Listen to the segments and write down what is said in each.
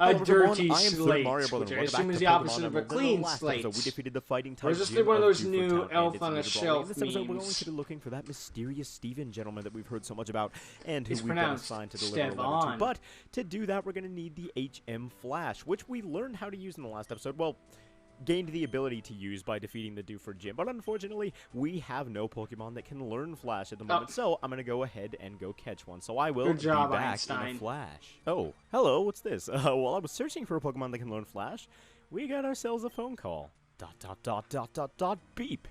A Hello, everyone. dirty I am slate, Mario Brother, which I and welcome assume back is to the Pokemon opposite of a Emerald. In clean the last slate. episode, we defeated the fighting type Or is this gym one of of those Dewford new Town and elf its on a native shelf dwelling. In this episode, we're going memes? to be looking for that mysterious Steven gentleman that we've heard so much about, and who It's we've been pronounced assigned to deliver a letter to. Stefan. But to do that, we're going to need the HM Flash, which we learned how to use in the last episode. Well, gained the ability to use by defeating the Dewford Gym. But unfortunately, we have no Pokemon that can learn Flash at the moment, so I'm going to go ahead and go catch one. So I will Good job, be back Einstein. in a flash. Oh, hello, what's this? While I was searching for a Pokemon that can learn Flash, we got ourselves a phone call. ... Beep.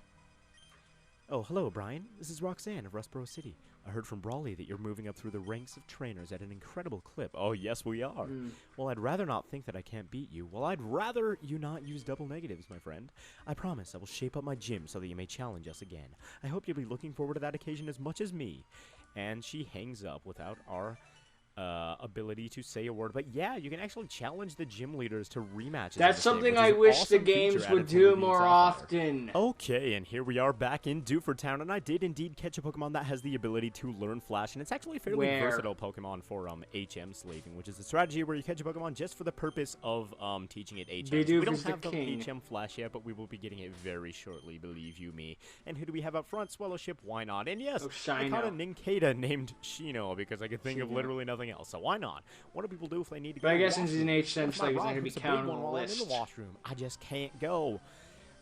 Oh, hello, Brian. This is Roxanne of Rustboro City. I heard from Brawley that you're moving up through the ranks of trainers at an incredible clip. Oh, yes, we are. Well, I'd rather not think that I can't beat you. Well, I'd rather you not use double negatives, my friend. I promise I will shape up my gym so that you may challenge us again. I hope you'll be looking forward to that occasion as much as me. And she hangs up without our ability to say a word. But yeah, you can actually challenge the gym leaders to rematches. That's something I wish the games would do more often. Okay, and here we are back in Dewford Town, and I did indeed catch a Pokemon that has the ability to learn Flash, and it's actually a fairly versatile Pokemon for HM slaving, which is a strategy where you catch a Pokemon just for the purpose of teaching it HM. We don't have the HM Flash yet, but we will be getting it very shortly, believe you me. And who do we have up front? Swallowship, why not? And yes, I caught a Nincada named Shino because I could think of literally nothing else, so why not? What do people do if they need to go But to I the guess since he's an washroom? HM slave, he's not going to be counted on the list. In the washroom. I just can't go.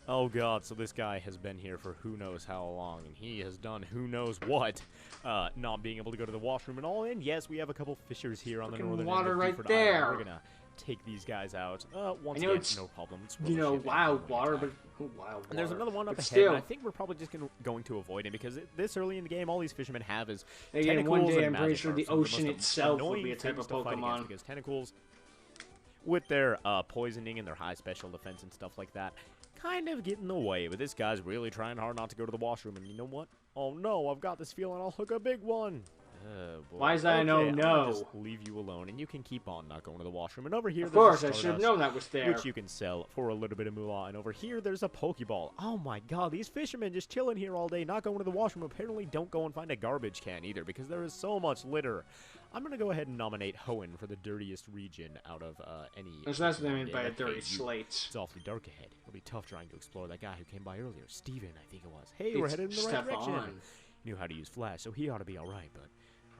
Oh god, so this guy has been here for who knows how long, and he has done who knows what, not being able to go to the washroom and all. And yes, we have a couple fishers here on the northern water end of right Dewford there. Island. We're gonna take these guys out. Once again, no problem. It's wild water, but wild water. And there's another one up but ahead, still, and I think we're probably just going to avoid him, because this early in the game, all these fishermen have is again, tentacles one day and I'm pretty Magikarp, sure the some of ocean most itself would annoying be a type things of to fight against, Pokemon. because tentacles, with their poisoning and their high special defense and stuff like that, kind of get in the way. But this guy's really trying hard not to go to the washroom, and you know what? Oh no, I've got this feeling I'll hook a big one. Oh, boy. Why is that no? I'll just leave you alone, and you can keep on not going to the washroom. And over here, of course, I should have known that was there. Which you can sell for a little bit of moolah. And over here, there's a Pokeball. Oh my god, these fishermen just chilling here all day, not going to the washroom. Apparently don't go and find a garbage can either, because there is so much litter. I'm going to go ahead and nominate Hoenn for the dirtiest region out of any... So that's what I mean by a dirty slate. It's awfully dark ahead. It'll be tough trying to explore that guy who came by earlier. Steven, I think it was. Hey, we're headed in the right direction. He knew how to use Flash, so he ought to be alright, but...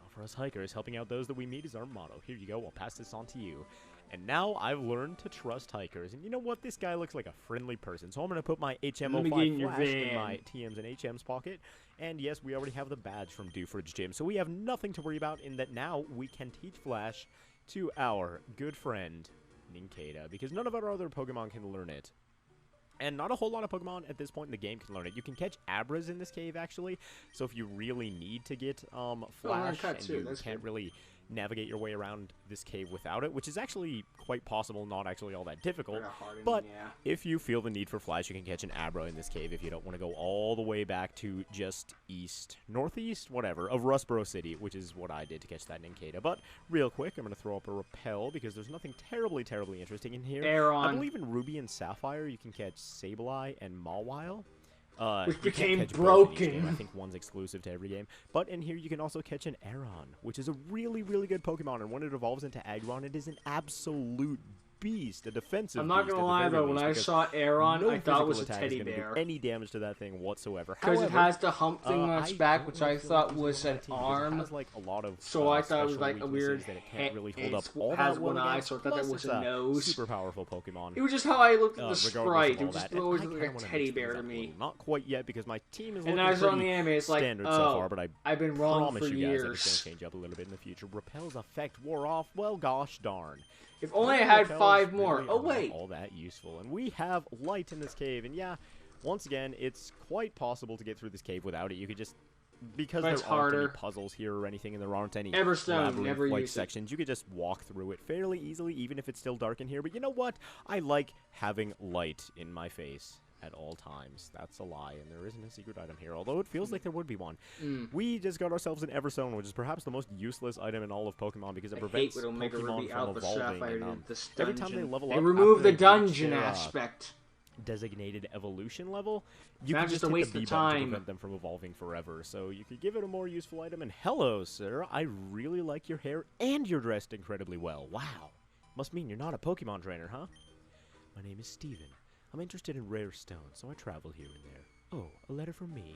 for us hikers, helping out those that we meet is our motto. Here you go, I'll pass this on to you. And now I've learned to trust hikers. And you know what? This guy looks like a friendly person. So I'm going to put my HM05 Flash in my TM's and HM's pocket. And yes, we already have the badge from Dewford's Gym. So we have nothing to worry about in that now we can teach Flash to our good friend, Nincada. Because none of our other Pokemon can learn it. And not a whole lot of Pokemon at this point in the game can learn it. You can catch Abras in this cave, actually. So if you really need to get Flash and you can't really navigate your way around this cave without it, which is actually quite possible, not actually all that difficult. But if you feel the need for Flash, you can catch an Abra in this cave if you don't want to go all the way back to just northeast, whatever, of Rustboro City, which is what I did to catch that Nincada. But real quick, I'm going to throw up a Repel because there's nothing terribly interesting in here. I believe in Ruby and Sapphire you can catch Sableye and Mawile. Which became broken. I think one's exclusive to every game. But in here, you can also catch an Aron, which is a really, really good Pokemon. And when it evolves into Aggron, it is an absolute beast, a defensive I'm not beast. going to lie, though, when I saw Aron, I thought it was a teddy bear. Do any damage to that thing whatsoever. Because it has the hump thing on its back, which I thought was an arm. Like a lot of, so I thought it was like a weird that it can't really hold up all has one eye, so I thought that was a nose. Super powerful Pokemon. It was just how I looked at the sprite. It was just always looked like a teddy bear to me. Not quite yet, because my team is looking pretty on the anime, it's like, standard so far, but I've been wrong for years. That it's going to change up a little bit in the future. Repel's effect wore off. Well, gosh darn. If only I had 5 more. Oh, wait. All that useful. And we have light in this cave. And yeah, once again, it's quite possible to get through this cave without it. You could just, because there aren't any puzzles here or anything, and there aren't any labyrinth-like sections, you could just walk through it fairly easily, even if it's still dark in here. But you know what? I like having light in my face at all times. That's a lie, and there isn't a secret item here, although it feels like there would be one. We just got ourselves an Everstone, which is perhaps the most useless item in all of Pokemon, because it prevents Pokemon from evolving, and every time they level up, they remove the dungeon aspect. Designated evolution level, you can just a waste hit the of B button to time. prevent them from evolving forever, so you could give it a more useful item. And hello, sir, I really like your hair, and you're dressed incredibly well. Wow. Must mean you're not a Pokemon trainer, huh? My name is Steven. I'm interested in rare stones, so I travel here and there. Oh, a letter from me?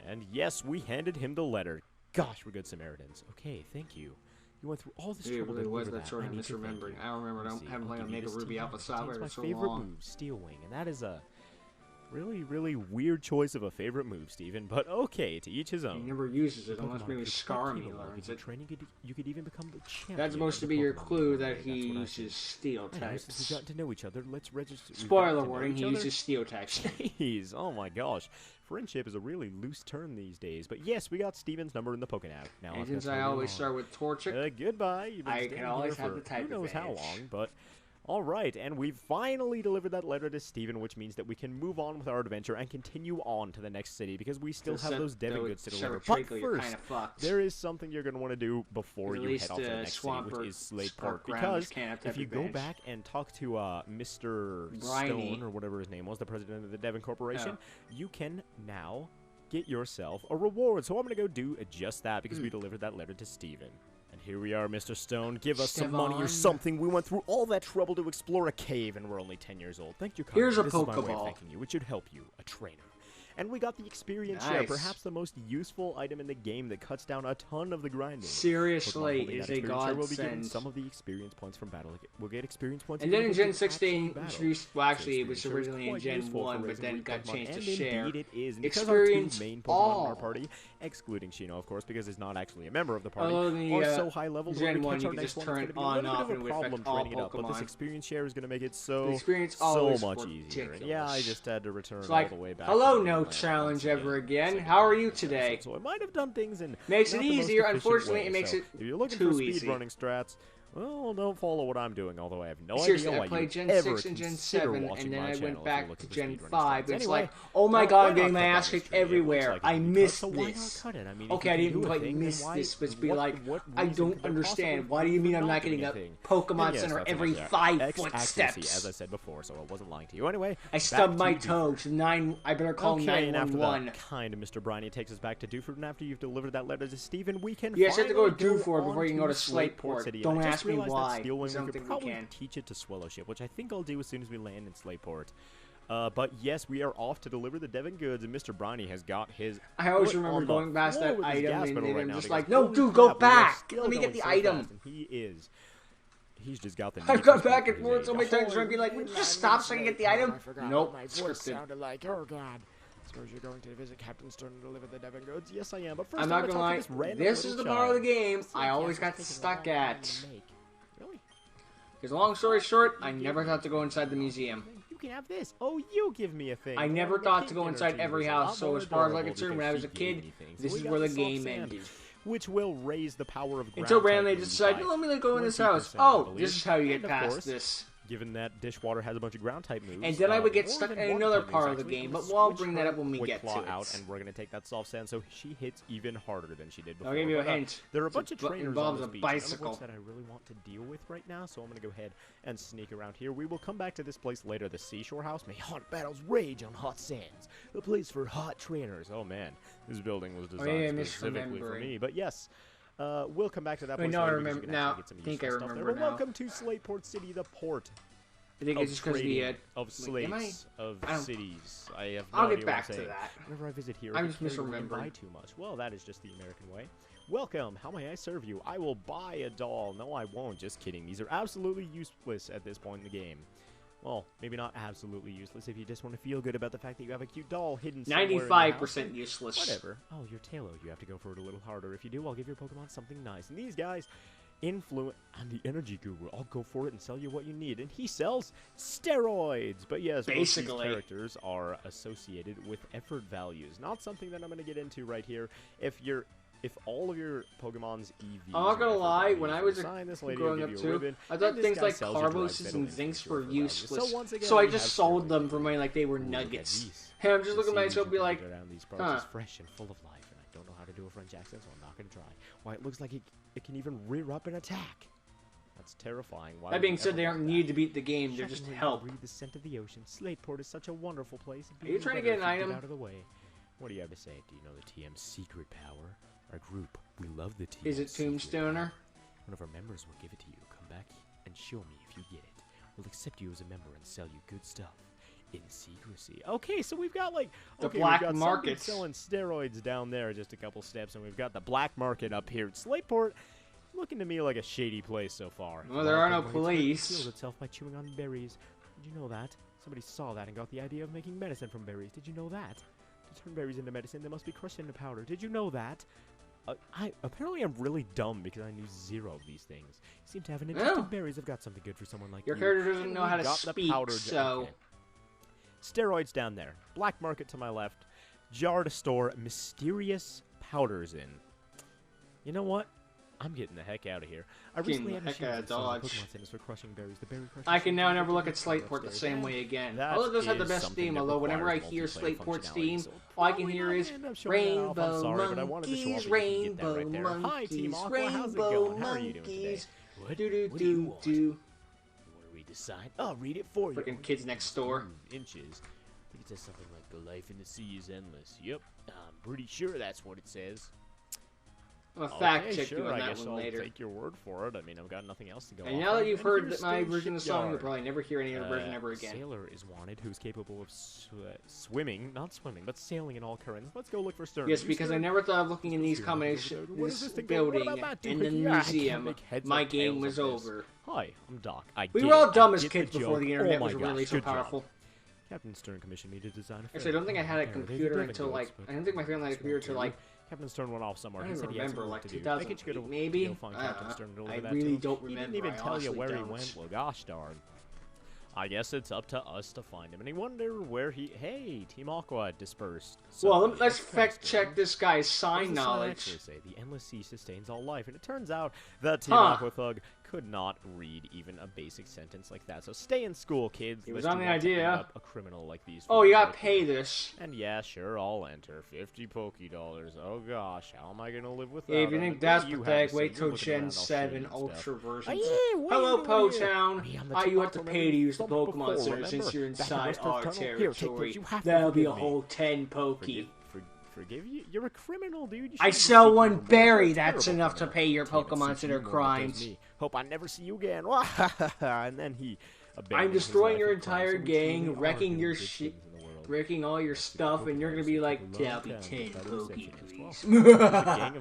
And yes, we handed him the letter. Gosh, we're good Samaritans. Okay, thank you. You went through all this trouble to deliver that. Sort of misremembering. I don't remember. I haven't played Omega Ruby Alpha Sapphire in so long. My favorite move, Steel Wing, and that is a really, really weird choice of a favorite move, Steven. But okay, to each his own. He never uses it unless maybe Skarmy learns it. You could even become the champion. That's supposed to be your clue that he uses Steel types. Since we've gotten to know each other, let's register. Spoiler warning: he uses Steel types. Jeez, oh my gosh. Friendship is a really loose term these days, but yes, we got Steven's number in the Pokénav. Now, and since I always start with Torchic, goodbye. I can always have the type who knows how long, but all right, and we've finally delivered that letter to Steven, which means that we can move on with our adventure and continue on to the next city, because we still have those Devon goods to deliver. But first, there is something you're going to want to do before you head off to the next city, which is Slate Park, because if you go back and talk to Mr. Stone, or whatever his name was, the president of the Devon Corporation, you can now get yourself a reward. So I'm going to go do just that, because we delivered that letter to Steven. And here we are, Mr. Stone. Give us some money or something. We went through all that trouble to explore a cave, and we're only 10 years old. Thank you, kindly. Here's a This is my way of Pokeball. thanking you. It should help you, a trainer. And we got the experience share, perhaps the most useful item in the game that cuts down a ton of the grinding. Seriously, is a godsend. We'll be getting some of the experience points from battle. We'll get experience points. And then in Gen 16, well, actually, it was originally in Gen 1, but then got changed to share. It is. Experience main Pokemon all. in our party, excluding Shino, of course, because he's not actually a member of the party, Oh, are so high level. Gen 1, catch you our can next just one, turn it's it gonna be a on little bit off of and a it would problem affect all training it up, but this Pokemon. experience share is going to make it so The experience so always much easier. ridiculous. And yeah, I just had to return It's all like, the way back. hello, to no the challenge land. ever again. How are you today? So I might have done things in Makes it not the most easier. efficient Unfortunately, way. it makes So it if you're looking too for easy. speedrunning strats, well, don't follow what I'm doing, although I have no Seriously, idea I why played you Gen ever 6 and Gen consider 7, watching and then my I channel went if back you're looking to for Gen speedrunning 5. strats. It's Anyway, like, oh my god, why I'm getting not my cut ass that kicked mystery? It looks everywhere. like I it can cut, missed so why not this. cut it? I mean, Okay, if I you can didn't do a quite thing, miss then why- this, but be what- like, what I reason don't could there understand. possibly Why do be you for mean I'm not not getting doing a anything? Pokemon And yes, Center that's every enough, yeah. 5 X-axis-y, footsteps? as I said before, so I wasn't lying to you. Anyway, I back stubbed my to toe to 9. I better call Okay, and after 911. that kind of Mr. Briny takes us back to Dewford, and after you've delivered that letter to Steven, we can Yes, you have to go to finally Dewford before you can go to Slateport Slateport. City. Don't And I ask just me realized that why. Steel Wing, I don't we could think we probably can. teach it to Swellowship, which I think I'll do as soon as we land in Slateport. But yes, we are off to deliver the Devon goods, and Mr. Briny has got his. I always foot remember on the going past floor that with his item gas and pedal then right I'm now just because like, no, holy dude, go crap, we are back. still Let me get going the so item. fast, and he is. He's just got the. I've Need gone for back Speed and for his forth so age. many times, and I'd be like, would you just stop so I can get the item? Nope, My voice scripted. sounded like, oh god. Suppose you're going to visit Captain Stone and deliver the Devon goods? Yes, I am. But first, I'm not gonna lie, this this is the part of the game I always got Taking a stuck long time at. to make. Really? Because long story short, I never thought to go inside the museum. You can have this. Oh, you give me a thing. I never thought to go inside every house, so as far as I concerned, when I was a kid, this is where the game ended. Which will raise the power of ground Until randomly type they decided, moves let me go in this 20%, house. I Oh, believe. this is how you And get of past course, this. Given that Dishwater has a bunch of ground type moves, And then I would get more stuck than in one another type part moves, of the actually, game, we but we'll switch bring her that up when we Wood get Claw to out, it. and we're going to take that soft sand, so she hits even harder than she did before. I'll give you a But, hint. there are a bunch of It trainers involves on a this beach, none of bicycle. which that I really want to deal with right now, so I'm going to go ahead and sneak around here. We will come back to this place later, the Seashore House. May hot battles rage on hot sands, the place for hot trainers. Oh man, this building was designed yeah, specifically for misremembering. me, but yes. We'll come back to that Wait, place no, I later because remember- you can now, actually get some think I useful stuff there. remember But now. welcome to Slateport City, the port I think of it's just because trading, the of wait, am I? slates, of I don't- cities. I have no I'll idea get what I'm back to saying. that. Whenever I visit here, I'm I just get carried away and misremembering. buy too much. Well, that is just the American way. Welcome. How may I serve you? I will buy a doll. No, I won't. Just kidding. These are absolutely useless at this point in the game. Well, maybe not absolutely useless if you just want to feel good about the fact that you have a cute doll hidden somewhere in your house. 95% useless. Whatever. Oh, you're Tailo. You have to go for it a little harder. If you do, I'll give your Pokemon something nice. And these guys, Influence, I'm the energy guru. I'll go for it and sell you what you need. And he sells steroids. But yes, most of Basically. these characters are associated with effort values. Not something that I'm going to get into right here. If all of your Pokemon's EVs I'm not gonna are effort lie, values, when I you'll was sign this lady, growing will up give you a too, ribbon, I and thought this things guy like sells you dried carboses metal and ingots zincs for were effort values. useless. So once again, So I we just have sold steroids. them for money like they were Ooh, look at nuggets. these. Hey, I'm just The looking at seeds myself you and be can like, eat around these parts huh. is fresh and full of life, and I don't know how to do a French accent, so I'm not going to try. Why, it looks like it can even rear up and attack. That's terrifying. Why That would being you said, ever they want aren't that? needed to beat the game, they're just Secondly, help. breathe the scent of the ocean. Slateport is such a wonderful place. It'd be Are you even trying to better get an if you item? Out of the way. What do you have to say? Do you know the TM's secret power? Our group, we love the TM. Is it secret Tombstoner? power. One of our members will give it to you. Come back and show me if you get it. We'll accept you as a member and sell you good stuff. In secrecy. Okay, so we've got like the black we've got market selling steroids down there just a couple steps, and we've got the black market up here. Slateport looking to me like a shady place so far. Well, there are no police. It itself by chewing on berries. Did you know that? Somebody saw that and got the idea of making medicine from berries. Did you know that? To turn berries into medicine, they must be crushed into powder. Did you know that? Apparently I'm really dumb because I knew zero of these things. You seem to have an interest in berries. I've got something good for someone like Your you. character doesn't know how to speak, so... Okay. Steroids down there. Black market to my left. Jar to store mysterious powders in. You know what? I'm getting the heck out of here. I recently had a Pokemon Centers for crushing berries. The berry I can now never look at Slateport the same way again. Although it does have the best theme, although whenever I hear Slateport's theme, all I can hear is Rainbow Monkeys, Rainbow Monkeys, Rainbow Monkeys. Do. Decide. I'll read it for you. Freaking kids next door. Inches. I think it says something like the life in the sea is endless. Yep, I'm pretty sure that's what it says. I'm a fact check sure, you on I that guess one I'll later. Take your word for it. I mean, I've got nothing else to go. And now that you've heard my version of the song, you'll probably never hear any other version ever again. Sailor is wanted, who's capable of swimming, not swimming, but sailing in all currents. Let's go look for Stern. Yes, because I never thought of looking in these combinations, this building in the museum. My game was over. Hi, I'm Doc. We were all dumb as kids before the internet was really so powerful. Captain Stern commissioned me to design a. Actually, I don't think I had a computer until like. I don't think my family had a computer until like. Captain Stern went off somewhere. I don't remember, like 2008, maybe. I really don't remember. He didn't even tell you where he don't. went. Well, gosh darn. I guess it's up to us to find him. And I wonder where he... Hey, Team Aqua dispersed. So well, let's fact check this guy's sign knowledge. Say? The endless sea sustains all life. And it turns out that Team Aqua Thug could not read even a basic sentence like that. So stay in school, kids. It was on the idea. A criminal like these. Oh, you gotta pay this. And yeah, sure, I'll enter. 50 Poké-Dollars. Oh gosh, how am I gonna live with that? If you think that's pathetic, wait till Gen 7 Ultra version. Hello, Po-Town. You have to pay to use the Pokemon Center since you're inside our territory. That'll be a whole 10 Poké. Forgive you? You're a criminal, dude. I sell one berry. That's enough to pay your Pokemon Center crimes. Hope I never see you again. And then he. I'm destroying your entire gang, wrecking your shit, wrecking all your stuff, and you're gonna be like, "That'll be 10 Poké,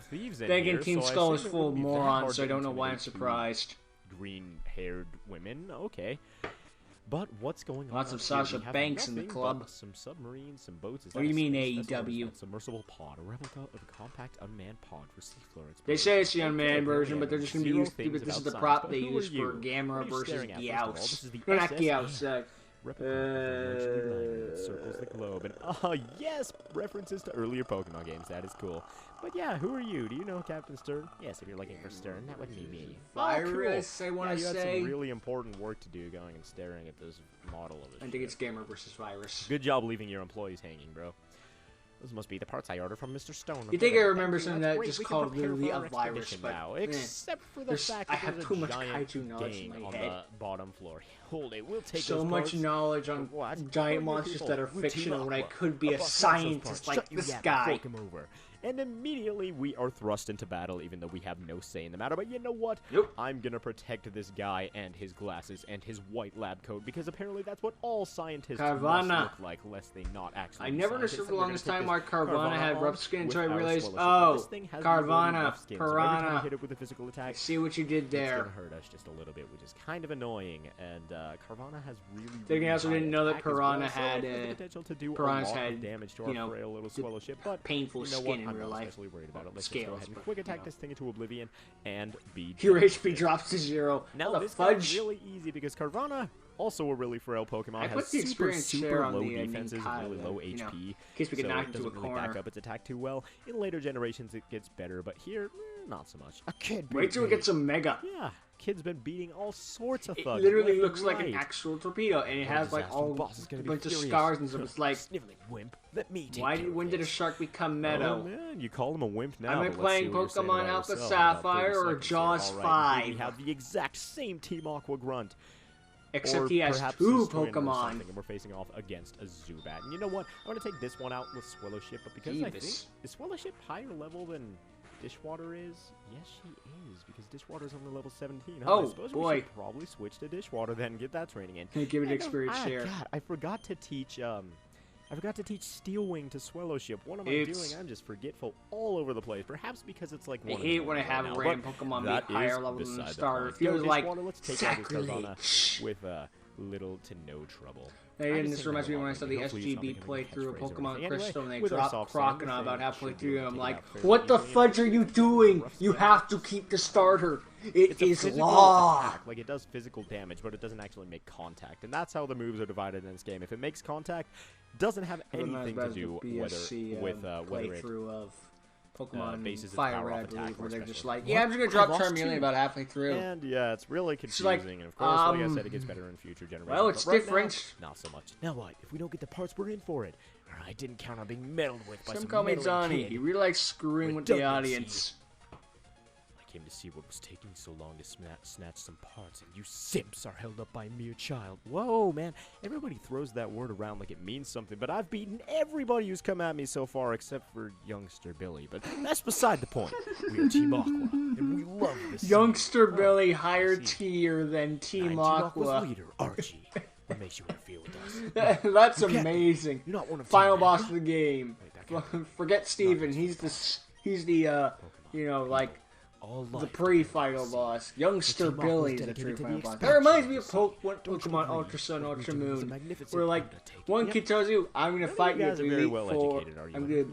please." Thinking Team Skull is full of morons, so I don't know why I'm surprised. Green-haired women, okay. But what's going on? Lots of Sasha Banks in the club. Some submarines, some boats. What do you mean AEW? Submersible pod, a replica of a compact unmanned pod for seafloor. They say it's the unmanned version, but they're just gonna be used. This is the prop they use for Gamera versus Gyaos. No, not Gyaos. Circles the globe, and yes, references to earlier Pokemon games. That is cool. But yeah, who are you? Do you know Captain Stern? Yes, if you're looking for Stern, that would be me. Virus, I want to say. You say. had some really important work to do going and staring at this model of it. I think it's Gamer versus Virus. Good job leaving your employees hanging, bro. Those must be the parts I ordered from Mr. Stone. You think I remember something that just called literally a virus, but now, except for the fact I have too much giant kaiju knowledge in my on head. The bottom floor. Hold it, we'll take so much knowledge on giant monsters that are fictional when I could be a scientist like this guy. And immediately we are thrust into battle, even though we have no say in the matter. But you know what? Nope. I'm gonna protect this guy and his glasses and his white lab coat, because apparently that's what all scientists must look like, lest they not actually. I never understood for the longest time why Carvana had rough skin until I realized, oh, Carvana, Piranha. Hit it with a physical attack. I see what you did there. It's gonna hurt us just a little bit, which is kind of annoying. And Carvana has really. They also didn't know that Piranha had potential to do Piranhas a lot had of damage to our frail little swallow ship, but painful skin in real life. Especially worried about it. Let's just go ahead and quick attack this thing into oblivion and be. Your HP drops to 0. Now this is really easy because Carvana, also a really frail Pokemon, has super low defenses and really low HP. In case we get knocked into a corner. Back up its attack too well. In later generations, it gets better, but here, not so much. Wait till we get some Mega. Yeah. Kid's been beating all sorts of thugs. It literally looks like an actual torpedo, and it has like all a bunch of scars and stuff. It's like, sniveling wimp. Let me take when did a shark become Meadow? Oh man, you call him a wimp now. Am I playing Pokemon Alpha Sapphire or Jaws 5? We have the exact same Team Aqua Grunt. Except he has 2 Pokemon. And we're facing off against a Zubat. And you know what? I'm going to take this one out with Swellowship, but because I think... Is Swellowship higher level than Dishwater is? Yes, she is, because Dishwater's only level 17. Oh, I suppose boy. we should probably switch to Dishwater then and get that training in. Can you give it experience share? God, I forgot to teach, Steelwing to Swellowship. What am I doing? I'm just forgetful all over the place. Perhaps because it's like one I hate when I have a random Pokemon be higher level than the starter. It feels like sacrilege. With little to no trouble. And this reminds me when I saw the SGB playthrough of Pokemon Crystal and they dropped Crocodile about halfway through and I'm like, what the fudge are you doing? You have to keep the starter. It is law. Like, it does physical damage, but it doesn't actually make contact. And that's how the moves are divided in this game. If it makes contact, it doesn't have anything to do with whether it of Pokemon bases Fire Red, I believe, where they're just like, yeah, I'm just gonna drop Charmeleon about halfway through. And yeah, it's really confusing. Like, and of course, like I said, it gets better in future generations. Well, it's different. Now, not so much. Now what? If we don't get the parts, we're in for it. I didn't count on being meddled with by some call me meddling Donnie. kid. He really likes screwing with the audience. Came to see what was taking so long to snatch some parts, and you simps are held up by a mere child. Whoa, man. Everybody throws that word around like it means something, but I've beaten everybody who's come at me so far except for Youngster Billy. But that's beside the point. We are Team Aqua, and we love this. Youngster Billy higher tier than Team Aqua. Leader, Archie. What makes you interfere with us? That's amazing. You're not one of Final boss of the game. Forget Steven. He's the you know, like, the pre-final boss. Youngster Billy is the pre-final boss. That reminds me of Pokemon Ultra Sun, Ultra Moon, where like one kid tells you, "I'm gonna fight you at the Elite Four. I'm gonna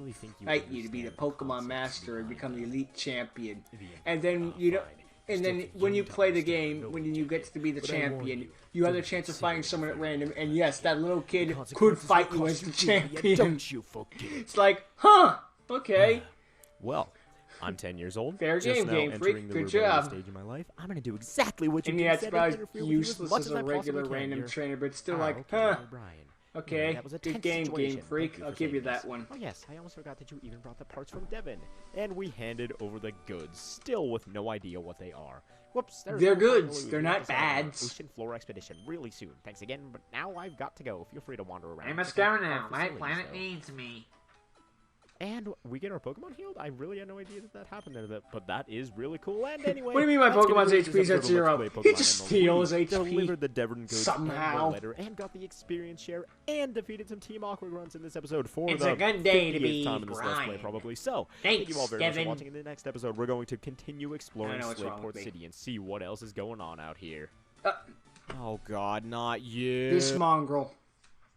fight you to be the Pokemon Master and become the Elite Champion." And then you know, and then when you play the game, when you get to be the champion, you have the chance of fighting someone at random. And yes, that little kid could fight you as the champion. Don't you forget. It's like, huh? Okay. Well. I'm 10 years old. Fair game, Game Freak. Good job. Stage of my life. I'm gonna do exactly what you said. And yeah, it's about useless as a regular random trainer, but it's still like, huh? Okay, good game, Game Freak. I'll give you that one. Oh yes, I almost forgot that you even brought the parts from Devon. And we handed over the goods, still with no idea what they are. Whoops. They're goods. They're not bads. Ocean Floor Expedition really soon. Thanks again, but now I've got to go. Feel free to wander around. I must go now. My planet needs me. And we get our Pokemon healed? I really had no idea that happened there, but that is really cool. And anyway, what do you mean my Pokemon's HP is at 0? He just steals HP delivered the Devon goods somehow. And got the experience share and defeated some Team Aqua grunts in this episode for it's the a good day to 50th be time in this Let's Play, probably. So, thank you all very much for watching. In the next episode, we're going to continue exploring Slateport City and see what else is going on out here. Oh God, not you. This mongrel.